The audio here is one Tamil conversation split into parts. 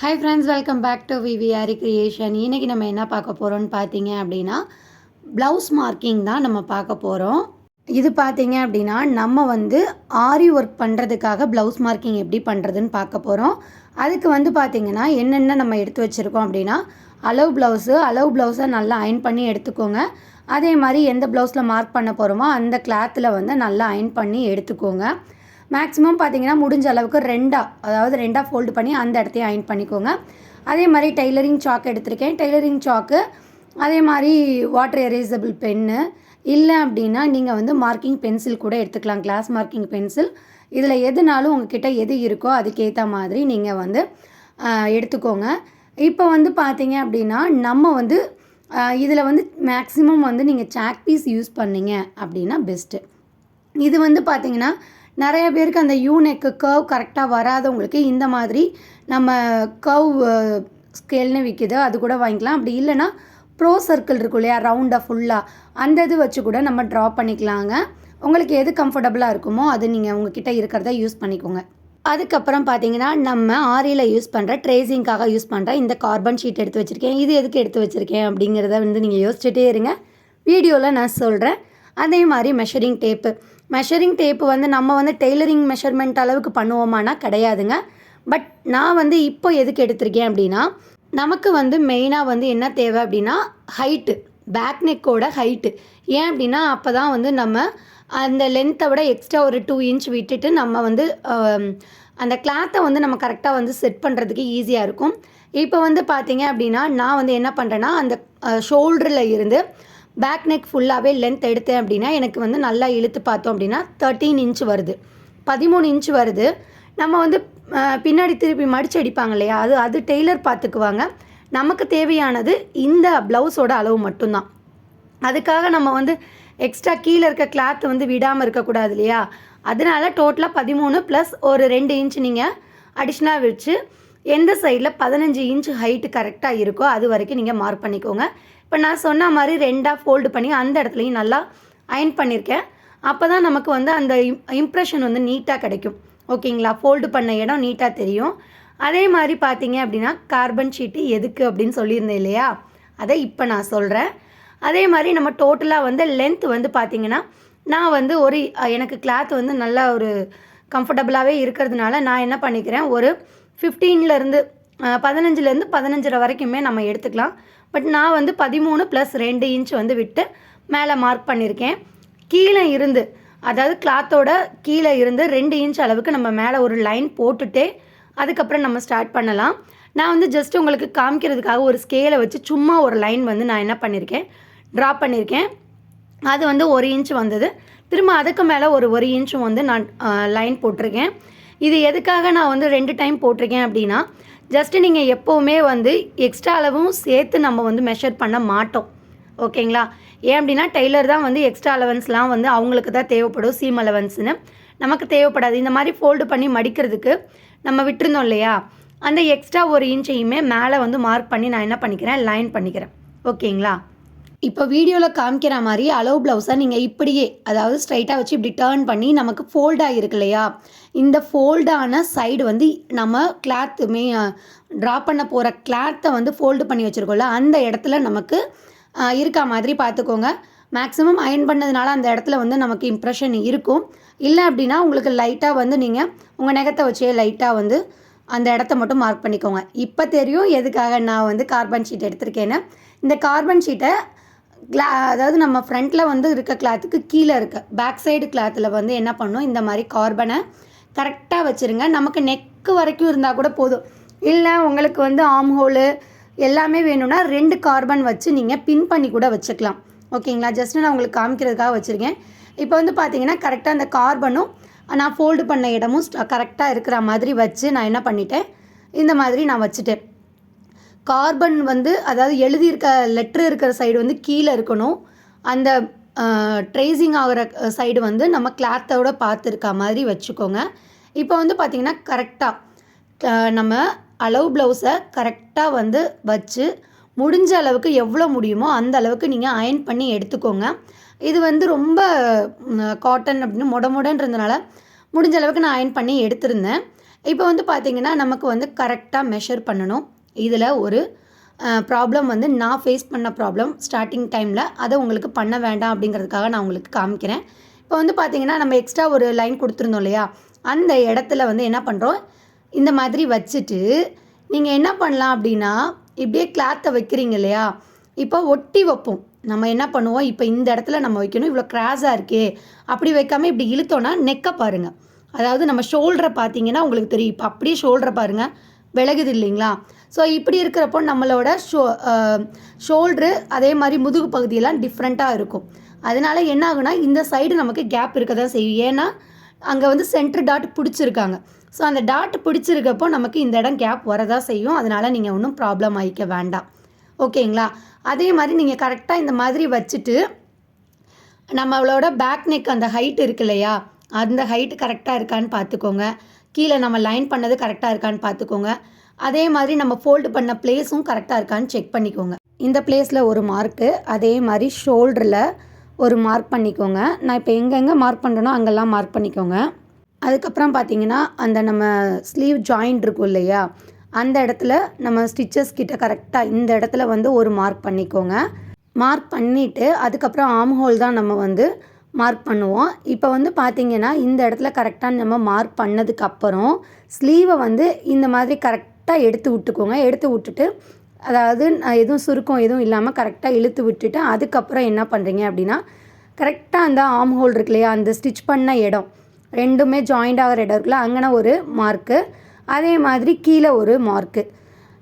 Hi friends, welcome back to விவிஆரி கிரியேஷன். இன்றைக்கி நம்ம என்ன பார்க்க போகிறோம்னு பார்த்தீங்க அப்படின்னா ப்ளவுஸ் மார்க்கிங் தான் நம்ம பார்க்க போகிறோம். இது பார்த்தீங்க அப்படின்னா நம்ம ஆரி ஒர்க் பண்ணுறதுக்காக ப்ளவுஸ் மார்க்கிங் எப்படி பண்ணுறதுன்னு பார்க்க போகிறோம். அதுக்கு பார்த்தீங்கன்னா என்னென்ன நம்ம எடுத்து வச்சுருக்கோம் அப்படின்னா அளவு ப்ளவுஸை நல்லா அயன் பண்ணி எடுத்துக்கோங்க. அதே மாதிரி எந்த ப்ளவுஸில் மார்க் பண்ண போகிறோமோ அந்த கிளாத்தில் நல்லா அயன் பண்ணி எடுத்துக்கோங்க. மேக்ஸிமம் பார்த்தீங்கன்னா முடிஞ்ச அளவுக்கு ரெண்டாக ஃபோல்டு பண்ணி அந்த இடத்தையும் அயன் பண்ணிக்கோங்க. அதே மாதிரி டெய்லரிங் சாக் எடுத்திருக்கேன். டெய்லரிங் சாக்கு, அதே மாதிரி வாட்டர் எரேசபிள் பென்னு, இல்லை அப்படின்னா நீங்கள் மார்க்கிங் பென்சில் கூட எடுத்துக்கலாம், கிளாஸ் மார்க்கிங் பென்சில். இதில் எதுனாலும் உங்ககிட்ட எது இருக்கோ அதுக்கேற்ற மாதிரி நீங்கள் எடுத்துக்கோங்க. இப்போ பார்த்தீங்க அப்படின்னா நம்ம இதில் மேக்ஸிமம் நீங்கள் சாக் பீஸ் யூஸ் பண்ணிங்க அப்படின்னா பெஸ்ட்டு. இது பார்த்தீங்கன்னா நிறைய பேருக்கு அந்த யூனெக்கு கர்வ் கரெக்டாக வராதவங்களுக்கு இந்த மாதிரி நம்ம கர்வ் ஸ்கேல்னு விற்கிது, அது கூட வாங்கிக்கலாம். அப்படி இல்லைனா ப்ரோ சர்க்கிள் இருக்கும் இல்லையா, ரவுண்டாக ஃபுல்லாக, அந்த இது வச்சு கூட நம்ம ட்ரா பண்ணிக்கலாங்க. உங்களுக்கு எது கம்ஃபர்டபுளாக இருக்குமோ அது நீங்கள் உங்ககிட்ட இருக்கிறத யூஸ் பண்ணிக்கோங்க. அதுக்கப்புறம் பார்த்தீங்கன்னா நம்ம ஆரியில் யூஸ் பண்ணுற ட்ரேசிங்காக யூஸ் பண்ணுற இந்த கார்பன் ஷீட் எடுத்து வச்சுருக்கேன். இது எதுக்கு எடுத்து வச்சுருக்கேன் அப்படிங்கிறத நீங்கள் யோசிச்சுட்டே இருங்க, வீடியோவில் நான் சொல்கிறேன். அதே மாதிரி மெஷரிங் டேப்பு நம்ம டெய்லரிங் மெஷர்மெண்ட் அளவுக்கு பண்ணுவோமானா கிடையாதுங்க. பட் நான் இப்போ எதுக்கு எடுத்திருக்கேன் அப்படின்னா நமக்கு மெயினாக என்ன தேவை அப்படின்னா ஹைட்டு, பேக் நெக்கோட ஹைட்டு. ஏன் அப்படின்னா அப்போ தான் நம்ம அந்த லென்த்தை விட எக்ஸ்ட்ரா ஒரு 2 இன்ச் விட்டுட்டு நம்ம அந்த கிளாத்தை நம்ம கரெக்டாக செட் பண்ணுறதுக்கு ஈஸியாக இருக்கும். இப்போ பார்த்தீங்க அப்படின்னா நான் என்ன பண்ணுறேன்னா அந்த ஷோல்டரில் இருந்து பேக் நெக் ஃபுல்லாகவே லென்த் எடுத்தேன் அப்படின்னா எனக்கு நல்லா இழுத்து பார்த்தோம் அப்படின்னா 13 இன்ச் வருது, 13 இன்ச் வருது. நம்ம பின்னாடி திருப்பி மடிச்சு அடிப்பாங்க இல்லையா, அது டெய்லர் பார்த்துக்குவாங்க. நமக்கு தேவையானது இந்த ப்ளவுஸோட அளவு மட்டும்தான். அதுக்காக நம்ம எக்ஸ்ட்ரா கீழே இருக்க கிளாத் விடாமல் இருக்கக்கூடாது இல்லையா, அதனால டோட்டலாக 13 ப்ளஸ் ஒரு 2 இன்ச் நீங்கள் அடிஷ்னலாக வச்சு எந்த சைடில் 15 இன்ச் ஹைட்டு கரெக்டாக இருக்கோ அது வரைக்கும் நீங்கள் மார்க் பண்ணிக்கோங்க. இப்போ நான் சொன்ன மாதிரி 2ஆக ஃபோல்டு பண்ணி அந்த இடத்துலையும் நல்லா அயன் பண்ணியிருக்கேன். அப்போ தான் நமக்கு அந்த இம்ப்ரெஷன் நீட்டாக கிடைக்கும். ஓகேங்களா, ஃபோல்டு பண்ண இடம் நீட்டாக தெரியும். அதே மாதிரி பார்த்தீங்க அப்படின்னா கார்பன் ஷீட்டு எதுக்கு அப்படின்னு சொல்லியிருந்தேன் இல்லையா, அதை இப்போ நான் சொல்கிறேன். அதே மாதிரி நம்ம டோட்டலாக லென்த் பார்த்தீங்கன்னா நான் ஒரு எனக்கு கிளாத் நல்லா ஒரு கம்ஃபர்டபுளாகவே இருக்கிறதுனால நான் என்ன பண்ணிக்கிறேன், ஒரு 15லேருந்து 15 வரைக்குமே நம்ம எடுத்துக்கலாம். பட் நான் 13 ப்ளஸ் 2 இன்ச் விட்டு மேலே மார்க் பண்ணியிருக்கேன். கீழே இருந்து, அதாவது கிளாத்தோட கீழே இருந்து 2 இன்ச் அளவுக்கு நம்ம மேலே ஒரு லைன் போட்டுட்டே அதுக்கப்புறம் நம்ம ஸ்டார்ட் பண்ணலாம். நான் ஜஸ்ட் உங்களுக்கு காமிக்கிறதுக்காக ஒரு ஸ்கேலை வச்சு சும்மா ஒரு லைன் நான் என்ன பண்ணியிருக்கேன், ட்ரா பண்ணியிருக்கேன். அது 1 இன்ச் வந்தது. திரும்ப அதுக்கு மேலே ஒரு 1 இன்ச்சும் நான் லைன் போட்டிருக்கேன். இது எதுக்காக நான் 2 டைம் போட்டிருக்கேன் அப்படின்னா ஜஸ்ட்டு நீங்கள் எப்போவுமே எக்ஸ்ட்ரா அளவும் சேர்த்து நம்ம மெஷர் பண்ண மாட்டோம். ஓகேங்களா, ஏன் அப்படின்னா டெய்லர் தான் எக்ஸ்ட்ரா அலவன்ஸ்லாம் அவங்களுக்கு தான் தேவைப்படும், சீம் அலவன்ஸ்னு நமக்கு தேவைப்படாது. இந்த மாதிரி ஃபோல்டு பண்ணி மடிக்கிறதுக்கு நம்ம விட்டுருந்தோம் இல்லையா, அந்த எக்ஸ்ட்ரா 1 இன்ச்சையுமே மேலே மார்க் பண்ணி நான் என்ன பண்ணிக்கிறேன், லைன் பண்ணிக்கிறேன். ஓகேங்களா, இப்போ வீடியோவில் காமிக்கிற மாதிரி அளவு ப்ளவுஸை நீங்கள் இப்படியே, அதாவது ஸ்ட்ரைட்டாக வச்சு இப்படி டேர்ன் பண்ணி நமக்கு ஃபோல்டாக இருக்கு இல்லையா, இந்த ஃபோல்டான சைடு நம்ம கிளாத்துமே ட்ரா பண்ண போகிற கிளாத்தை ஃபோல்டு பண்ணி வச்சுருக்கோம்ல, அந்த இடத்துல நமக்கு இருக்கா மாதிரி பார்த்துக்கோங்க. மேக்ஸிமம் அயன் பண்ணதுனால அந்த இடத்துல நமக்கு இம்ப்ரெஷன் இருக்கும். இல்லை அப்படின்னா உங்களுக்கு லைட்டாக நீங்கள் உங்கள் நகத்தை வச்சே லைட்டாக அந்த இடத்த மட்டும் மார்க் பண்ணிக்கோங்க. இப்போ தெரியும் எதுக்காக நான் கார்பன் ஷீட் எடுத்திருக்கேன்னு. இந்த கார்பன் ஷீட்டை அதாவது நம்ம ஃப்ரண்ட்டில் இருக்க கிளாத்துக்கு கீழே இருக்க பேக் சைடு கிளாத்தில் என்ன பண்ணணும், இந்த மாதிரி கார்பனை கரெக்டாக வச்சுருங்க. நமக்கு நெக்கு வரைக்கும் இருந்தால் கூட போதும். இல்லை உங்களுக்கு ஆர்ம் ஹோலு எல்லாமே வேணும்னா 2 கார்பன் வச்சு நீங்கள் பின் பண்ணி கூட வச்சுக்கலாம். ஓகேங்களா, ஜஸ்ட்டு நான் உங்களுக்கு காமிக்கிறதுக்காக வச்சுருக்கேன். இப்போ பார்த்தீங்கன்னா கரெக்டாக அந்த கார்பனும் நான் ஃபோல்டு பண்ண இடமும் கரெக்டாக இருக்கிற மாதிரி வச்சு நான் என்ன பண்ணிட்டேன், இந்த மாதிரி நான் வச்சுட்டேன். கார்பன் அதாவது எழுதியிருக்க லெட்ரு இருக்கிற சைடு கீழே இருக்கணும். அந்த ட்ரேசிங் ஆகிற சைடு நம்ம கிளாத்தோட பார்த்துருக்க மாதிரி வச்சுக்கோங்க. இப்போ பார்த்திங்கன்னா கரெக்டாக நம்ம அளவு ப்ளவுஸை கரெக்டாக வச்சு முடிஞ்ச அளவுக்கு எவ்வளோ முடியுமோ அந்த அளவுக்கு நீங்கள் அயன் பண்ணி எடுத்துக்கோங்க. இது ரொம்ப காட்டன் அப்படின்னு மொடன்றதுனால முடிஞ்ச அளவுக்கு நான் அயன் பண்ணி எடுத்திருந்தேன். இப்போ வந்து பார்த்திங்கன்னா நமக்கு வந்து கரெக்டாக மெஷர் பண்ணணும். இதில் ஒரு ப்ராப்ளம் வந்து நான் ஃபேஸ் பண்ண ப்ராப்ளம் ஸ்டார்டிங் டைமில், அதை உங்களுக்கு பண்ண வேண்டாம் அப்படிங்கிறதுக்காக நான் உங்களுக்கு காமிக்கிறேன். இப்போ வந்து பார்த்திங்கன்னா நம்ம எக்ஸ்ட்ரா ஒரு லைன் கொடுத்துருந்தோம் இல்லையா, அந்த இடத்துல வந்து என்ன பண்ணுறோம், இந்த மாதிரி வச்சுட்டு நீங்கள் என்ன பண்ணலாம் அப்படின்னா, இப்படியே கிளாத்தை வைக்கிறீங்க இல்லையா, இப்போ ஒட்டி வைப்போம். நம்ம என்ன பண்ணுவோம், இப்போ இந்த இடத்துல நம்ம வைக்கணும், இவ்வளோ கிராஸாக இருக்கே அப்படி வைக்காமல் இப்படி இழுத்தோன்னா நெக்கை பாருங்கள். அதாவது நம்ம ஷோல்டரை பார்த்தீங்கன்னா உங்களுக்கு தெரியும். இப்போ அப்படியே ஷோல்டரை பாருங்கள், விலகுது இல்லைங்களா. ஸோ இப்படி இருக்கிறப்போ நம்மளோட ஷோல்ட்ரு அதே மாதிரி முதுகு பகுதியெல்லாம் டிஃப்ரெண்ட்டாக இருக்கும். அதனால் என்ன ஆகுனா, இந்த சைடு நமக்கு கேப் இருக்க தான் செய்யும். ஏன்னா அங்கே வந்து சென்டர் டாட் பிடிச்சிருக்காங்க. ஸோ அந்த டாட் பிடிச்சிருக்கப்போ நமக்கு இந்த இடம் கேப் வரதான் செய்யும். அதனால் நீங்கள் ஒன்றும் ப்ராப்ளம் ஆகிக்க வேண்டாம். ஓகேங்களா. அதே மாதிரி நீங்கள் கரெக்டாக இந்த மாதிரி வச்சுட்டு நம்மளோட பேக் நெக் அந்த ஹைட் இருக்கு இல்லையா, அந்த ஹைட் கரெக்டாக இருக்கான்னு பார்த்துக்கோங்க. கீழே நம்ம லைன் பண்ணது கரெக்டாக இருக்கான்னு பார்த்துக்கோங்க. அதே மாதிரி நம்ம ஃபோல்டு பண்ண பிளேஸும் கரெக்டாக இருக்கான்னு செக் பண்ணிக்கோங்க. இந்த பிளேஸில் ஒரு மார்க்கு, அதே மாதிரி ஷோல்டரில் ஒரு மார்க் பண்ணிக்கோங்க. நான் இப்போ எங்கெங்கே மார்க் பண்ணுறனோ அங்கெல்லாம் மார்க் பண்ணிக்கோங்க. அதுக்கப்புறம் பார்த்தீங்கன்னா அந்த நம்ம ஸ்லீவ் ஜாயிண்ட் இருக்கும் இல்லையா, அந்த இடத்துல நம்ம ஸ்டிச்சஸ் கிட்ட கரெக்டாக இந்த இடத்துல வந்து ஒரு மார்க் பண்ணிக்கோங்க. மார்க் பண்ணிவிட்டு அதுக்கப்புறம் ஆர்ம் ஹோல் தான் நம்ம வந்து மார்க் பண்ணுவோம். இப்போ வந்து பார்த்திங்கன்னா இந்த இடத்துல கரெக்டாக நம்ம மார்க் பண்ணதுக்கப்புறம் ஸ்லீவை வந்து இந்த மாதிரி கரெக்டாக எடுத்து விட்டுக்கோங்க. எடுத்து விட்டுட்டு அதாவது எதுவும் சுருக்கம் எதுவும் இல்லாமல் கரெக்டாக இழுத்து விட்டுட்டு அதுக்கப்புறம் என்ன பண்ணுறீங்க அப்படின்னா, கரெக்டாக அந்த ஆர்ம் ஹோல் இருக்கு இல்லையா, அந்த ஸ்டிச் பண்ண இடம் ரெண்டுமே ஜாயிண்ட் ஆகிற இடம் இருக்குல்ல, அங்கன ஒரு மார்க்கு, அதே மாதிரி கீழே ஒரு மார்க்கு.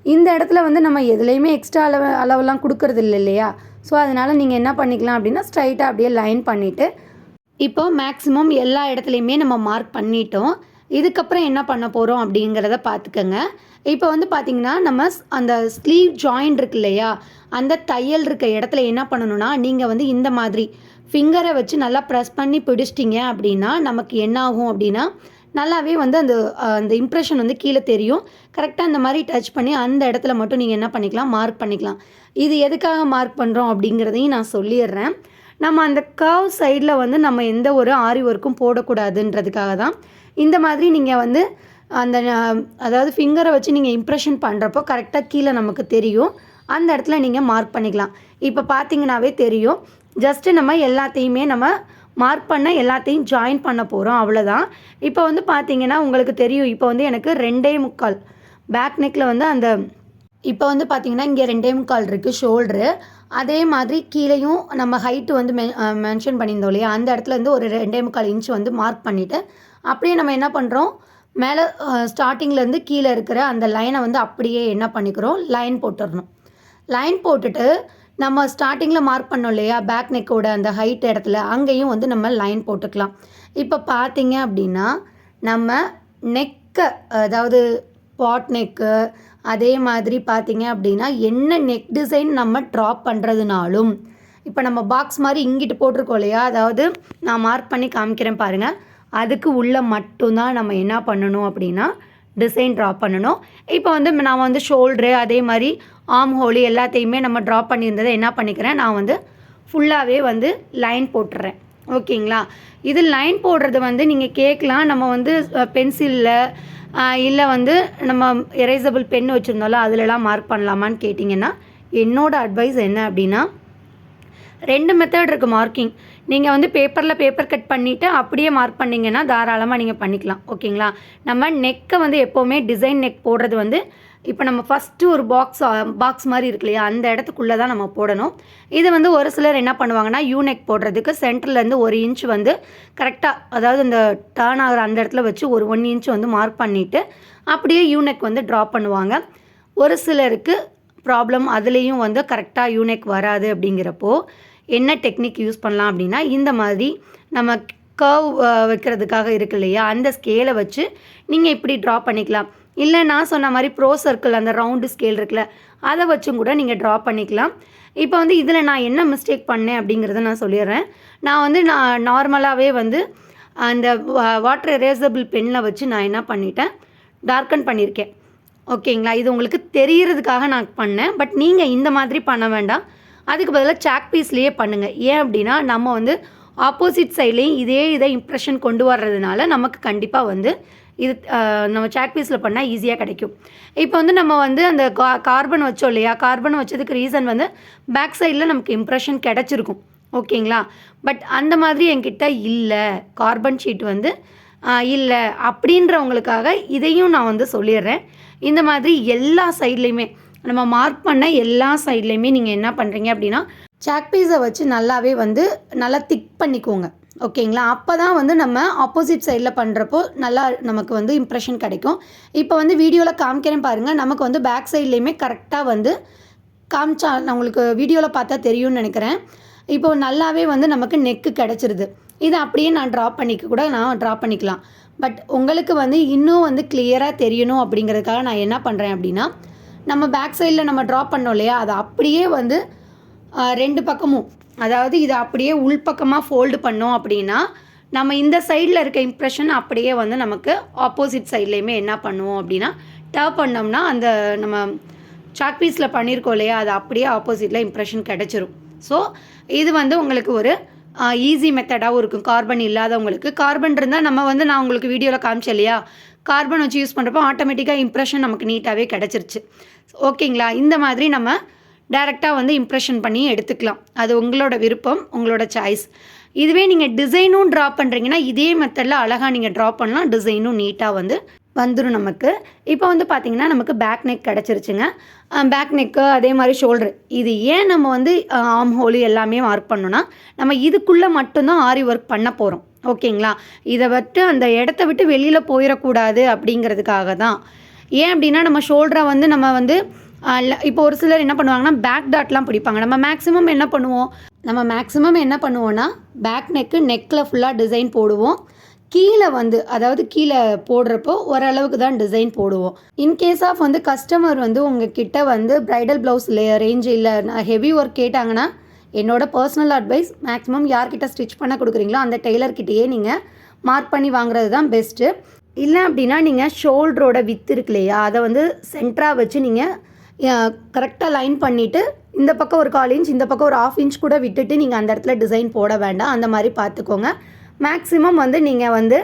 இந்த இடத்துல வந்து நம்ம எதுலேயுமே எக்ஸ்ட்ரா அளவெல்லாம் கொடுக்கறது இல்லை இல்லையா. ஸோ அதனால் நீங்கள் என்ன பண்ணிக்கலாம் அப்படின்னா, ஸ்ட்ரைட்டாக அப்படியே லைன் பண்ணிவிட்டு இப்போ மேக்ஸிமம் எல்லா இடத்துலையுமே நம்ம மார்க் பண்ணிட்டோம். இதுக்கப்புறம் என்ன பண்ண போகிறோம் அப்படிங்கிறத பார்த்துக்கங்க. இப்போ வந்து பார்த்திங்கன்னா நம்ம அந்த ஸ்லீவ் ஜாயிண்ட் இருக்கு இல்லையா, அந்த தையல் இருக்க இடத்துல என்ன பண்ணணும்னா, நீங்கள் வந்து இந்த மாதிரி ஃபிங்கரை வச்சு நல்லா ப்ரெஸ் பண்ணி பிடிச்சிட்டிங்க அப்படின்னா நமக்கு என்ன ஆகும் அப்படின்னா, நல்லாவே வந்து அந்த இம்ப்ரெஷன் வந்து கீழே தெரியும். கரெக்டாக அந்த மாதிரி டச் பண்ணி அந்த இடத்துல மட்டும் நீங்கள் என்ன பண்ணிக்கலாம், மார்க் பண்ணிக்கலாம். இது எதுக்காக மார்க் பண்ணுறோம் அப்படிங்கிறதையும் நான் சொல்லிடுறேன். நம்ம அந்த கர்வ் சைடில் வந்து நம்ம எந்த ஒரு ஆரி ஒர்க்கும் போடக்கூடாதுன்றதுக்காக தான் இந்த மாதிரி நீங்கள் வந்து அந்த அதாவது ஃபிங்கரை வச்சு நீங்கள் இம்ப்ரெஷன் பண்ணுறப்போ கரெக்டாக கீழே நமக்கு தெரியும். அந்த இடத்துல நீங்கள் மார்க் பண்ணிக்கலாம். இப்போ பார்த்தீங்கன்னாவே தெரியும். ஜஸ்ட்டு நம்ம எல்லாத்தையுமே நம்ம மார்க் பண்ண எல்லாத்தையும் ஜாயின் பண்ண போகிறோம், அவ்வளோதான். இப்போ வந்து பார்த்தீங்கன்னா உங்களுக்கு தெரியும், இப்போ வந்து எனக்கு 2.25 பேக் நெக்கில் வந்து அந்த இப்போ வந்து பார்த்திங்கன்னா இங்கே 2.25 இருக்குது ஷோல்ட்ரு. அதே மாதிரி கீழேயும் நம்ம ஹைட்டு வந்து மென்ஷன் பண்ணியிருந்தோம் இல்லையா, அந்த இடத்துல இருந்து ஒரு 2.25 இன்ச் வந்து மார்க் பண்ணிவிட்டு அப்படியே நம்ம என்ன பண்ணுறோம், மேலே ஸ்டார்டிங்லேருந்து கீழே இருக்கிற அந்த லைனை வந்து அப்படியே என்ன பண்ணிக்கிறோம், லைன் போட்டுடணும். லைன் போட்டுட்டு நம்ம ஸ்டார்டிங்கில் மார்க் பண்ணோம் இல்லையா பேக் நெக்கோட அந்த ஹைட் இடத்துல, அங்கேயும் வந்து நம்ம லைன் போட்டுக்கலாம். இப்போ பார்த்தீங்க அப்படின்னா நம்ம நெக்கை அதாவது பாட் நெக்கு, அதே மாதிரி பார்த்தீங்க அப்படின்னா என்ன நெக் டிசைன் நம்ம ட்ராப் பண்ணுறதுனாலும், இப்போ நம்ம பாக்ஸ் மாதிரி இங்கிட்டு போட்டிருக்கோம் இல்லையா, அதாவது நான் மார்க் பண்ணி காமிக்கிறேன் பாருங்கள், அதுக்கு உள்ளே மட்டும்தான் நம்ம என்ன பண்ணணும் அப்படின்னா டிசைன் ட்ராப் பண்ணணும். இப்போ வந்து நான் வந்து ஷோல்ட்ரு அதே மாதிரி ஆர்ம் ஹோலி எல்லாத்தையுமே நம்ம ட்ராப் பண்ணியிருந்ததை என்ன பண்ணிக்கிறேன், நான் வந்து ஃபுல்லாகவே வந்து லைன் போட்டுறேன். ஓகேங்களா. இது லைன் போடுறது வந்து நீங்கள் கேட்கலாம், நம்ம வந்து பென்சிலில் இல்லை வந்து நம்ம எரேசபிள் பென் வச்சுருந்தோம்ல அதிலலாம் மார்க் பண்ணலாமான்னு கேட்டிங்கன்னா, என்னோடய அட்வைஸ் என்ன அப்படின்னா, 2 மெத்தட் இருக்குது மார்க்கிங். நீங்கள் வந்து பேப்பர் கட் பண்ணிவிட்டு அப்படியே மார்க் பண்ணிங்கன்னா தாராளமாக நீங்கள் பண்ணிக்கலாம். ஓகேங்களா. நம்ம நெக்கை வந்து எப்போவுமே டிசைன் நெக் போடுறது வந்து இப்போ நம்ம ஃபஸ்ட்டு ஒரு பாக்ஸ் மாதிரி இருக்கு இல்லையா, அந்த இடத்துக்குள்ளே தான் நம்ம போடணும். இது வந்து ஒரு சிலர் என்ன பண்ணுவாங்கன்னா, யூநெக் போடுறதுக்கு சென்டர்லேருந்து 1 இன்ச் வந்து கரெக்டாக அதாவது இந்த டர்ன் ஆகிற அந்த இடத்துல வச்சு ஒரு 1 இன்ச் வந்து மார்க் பண்ணிவிட்டு அப்படியே யூநெக் வந்து ட்ரா பண்ணுவாங்க. ஒரு சிலருக்கு ப்ராப்ளம் அதுலேயும் வந்து கரெக்டாக யூநெக் வராது. அப்படிங்கிறப்போ என்ன டெக்னிக் யூஸ் பண்ணலாம் அப்படின்னா, இந்த மாதிரி நம்ம கர்வ் வைக்கிறதுக்காக இருக்கு இல்லையா, அந்த ஸ்கேலை வச்சு நீங்கள் இப்படி ட்ரா பண்ணிக்கலாம். இல்லை நான் சொன்ன மாதிரி ப்ரோ சர்க்கிள் அந்த ரவுண்டு ஸ்கேல் இருக்குல்ல, அதை வச்சும் கூட நீங்கள் ட்ரா பண்ணிக்கலாம். இப்போ வந்து இதில் நான் என்ன மிஸ்டேக் பண்ணேன் அப்படிங்கிறத நான் சொல்லிடுறேன். நான் வந்து நார்மலாகவே வந்து அந்த வாட்டர் எரேசபிள் பென்னில் வச்சு நான் என்ன பண்ணிட்டேன், டார்க்கன் பண்ணியிருக்கேன். ஓகேங்களா. இது உங்களுக்கு தெரிகிறதுக்காக நான் பண்ணேன். பட் நீங்கள் இந்த மாதிரி பண்ண வேண்டாம். அதுக்கு பதிலாக சாக் பீஸ்லேயே பண்ணுங்கள். ஏன் அப்படின்னா நம்ம வந்து ஆப்போசிட் சைட்லேயும் இதை இம்ப்ரெஷன் கொண்டு வர்றதுனால நமக்கு கண்டிப்பாக வந்து இது நம்ம சாக் பீஸில் பண்ணால் ஈஸியாக கிடைக்கும். இப்போ வந்து நம்ம வந்து அந்த கார்பன் வச்சோம் இல்லையா, கார்பன் வச்சதுக்கு ரீசன் வந்து பேக் சைடில் நமக்கு இம்ப்ரெஷன் கிடச்சிருக்கும். ஓகேங்களா? பட் அந்த மாதிரி என்கிட்ட இல்லை, கார்பன் ஷீட் வந்து இல்லை அப்படின்றவங்களுக்காக இதையும் நான் வந்து சொல்லிடுறேன். இந்த மாதிரி எல்லா சைட்லேயுமே நம்ம மார்க் பண்ண எல்லா சைட்லேயுமே நீங்கள் என்ன பண்ணுறீங்க அப்படின்னா சாக் பீஸை வச்சு நல்லாவே வந்து நல்லா திக் பண்ணிக்கோங்க. ஓகேங்களா? அப்போ தான் வந்து நம்ம ஆப்போசிட் சைடில் பண்ணுறப்போ நல்லா நமக்கு வந்து இம்ப்ரெஷன் கிடைக்கும். இப்போ வந்து வீடியோவில் காமிக்கிறேன் பாருங்கள். நமக்கு வந்து பேக் சைட்லேயுமே கரெக்டாக வந்து காமிச்சா உங்களுக்கு வீடியோவில் பார்த்தா தெரியும்னு நினைக்கிறேன். இப்போ நல்லாவே வந்து நமக்கு நெக்கு கிடச்சிருது. இதை அப்படியே நான் ட்ராப் பண்ணிக்கலாம். பட் உங்களுக்கு வந்து இன்னும் வந்து கிளியராக தெரியணும் அப்படிங்கிறதுக்காக நான் என்ன பண்ணுறேன் அப்படின்னா, நம்ம பேக் சைடில் நம்ம ட்ராப் பண்ணோம் இல்லையா, அதை அப்படியே வந்து 2 பக்கமும், அதாவது இதை அப்படியே உள்பக்கமாக ஃபோல்டு பண்ணோம் அப்படின்னா நம்ம இந்த சைடில் இருக்க இம்ப்ரெஷன் அப்படியே வந்து நமக்கு ஆப்போசிட் சைட்லேயுமே என்ன பண்ணுவோம் அப்படின்னா டர்ப் பண்ணோம்னா அந்த நம்ம சாக் பீஸில் பண்ணியிருக்கோம் இல்லையா, அது அப்படியே ஆப்போசிட்டில் இம்ப்ரெஷன் கிடச்சிரும். ஸோ இது வந்து உங்களுக்கு ஒரு ஈஸி மெத்தடாகவும் இருக்கும். கார்பன் இல்லாதவங்களுக்கு. கார்பன் இருந்தால் நம்ம வந்து நான் உங்களுக்கு வீடியோவில் காமிச்சேன் இல்லையா, கார்பன் வச்சு யூஸ் பண்ணுறப்போ ஆட்டோமேட்டிக்காக இம்ப்ரெஷன் நமக்கு நீட்டாகவே கிடச்சிருச்சு. ஓகேங்களா? இந்த மாதிரி நம்ம டைரெக்டாக வந்து இம்ப்ரெஷன் பண்ணி எடுத்துக்கலாம். அது உங்களோட விருப்பம், உங்களோட சாய்ஸ். இதுவே நீங்கள் டிசைனும் ட்ரா பண்ணுறீங்கன்னா இதே மெத்தடில் அழகாக நீங்கள் ட்ரா பண்ணலாம். டிசைனும் நீட்டாக வந்து வந்துடும் நமக்கு. இப்போ வந்து பார்த்திங்கன்னா நமக்கு பேக் நெக் கிடச்சிருச்சுங்க. பேக் நெக்கு அதே மாதிரி ஷோல்ட்ரு. இது ஏன் நம்ம வந்து ஆர்ம் ஹோலு எல்லாமே மார்க் பண்ணோன்னா நம்ம இதுக்குள்ளே மட்டும்தான் ஆரி ஒர்க் பண்ண போகிறோம். ஓகேங்களா? இதை விட்டு அந்த இடத்த விட்டு வெளியில் போயிடக்கூடாது அப்படிங்கிறதுக்காக தான். ஏன் அப்படின்னா நம்ம ஷோல்டரை வந்து நம்ம வந்து இப்போ ஒரு சிலர் என்ன பண்ணுவாங்கன்னா பேக் டாட்லாம் பிடிப்பாங்க. நம்ம மேக்ஸிமம் என்ன பண்ணுவோன்னா பேக் நெக்கில் ஃபுல்லாக டிசைன் போடுவோம். கீழே வந்து அதாவது கீழே போடுறப்போ ஓரளவுக்கு தான் டிசைன் போடுவோம். இன்கேஸ் ஆஃப் வந்து கஸ்டமர் வந்து உங்கள் கிட்ட வந்து ப்ரைடல் ப்ளவுஸ் ரேஞ்சு இல்லை ஹெவி ஒர்க் கேட்டாங்கன்னா என்னோடய பர்சனல் அட்வைஸ் மேக்ஸிமம் யார்கிட்ட ஸ்டிச் பண்ண கொடுக்குறீங்களோ அந்த டெய்லர்கிட்டையே நீங்கள் மார்க் பண்ணி வாங்குறது தான் பெஸ்ட்டு. இல்லை அப்படின்னா நீங்கள் ஷோல்டரோட வித்து இருக்கு இல்லையா, அதை வந்து சென்டராக வச்சு நீங்கள் கரெக்டாக லைன் பண்ணிவிட்டு இந்த பக்கம் ஒரு 1/4 இன்ச் இந்த பக்கம் ஒரு 1/2 இன்ச் கூட விட்டுட்டு நீங்கள் அந்த இடத்துல டிசைன் போட வேண்டாம். அந்த மாதிரி பார்த்துக்கோங்க. மேக்ஸிமம் வந்து நீங்கள் வந்து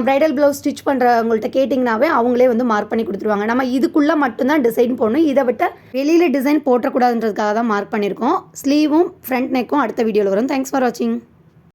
ப்ரைடல் ப்ளவுஸ் ஸ்டிச் பண்ணுறவங்கள்ட்ட கேட்டிங்கனாவே அவங்களே வந்து மார்க் பண்ணி கொடுத்துருவாங்க. நம்ம இதுக்குள்ளே மட்டும்தான் டிசைன் போடணும். இதை விட்டு வெளியில் டிசைன் போட்டக்கூடாதுன்றதுக்காக தான் மார்க் பண்ணியிருக்கோம். ஸ்லீவும் ஃப்ரண்ட் நெக்கும் அடுத்த வீடியோவில் வரும். தேங்க்ஸ் ஃபார் வாட்சிங்.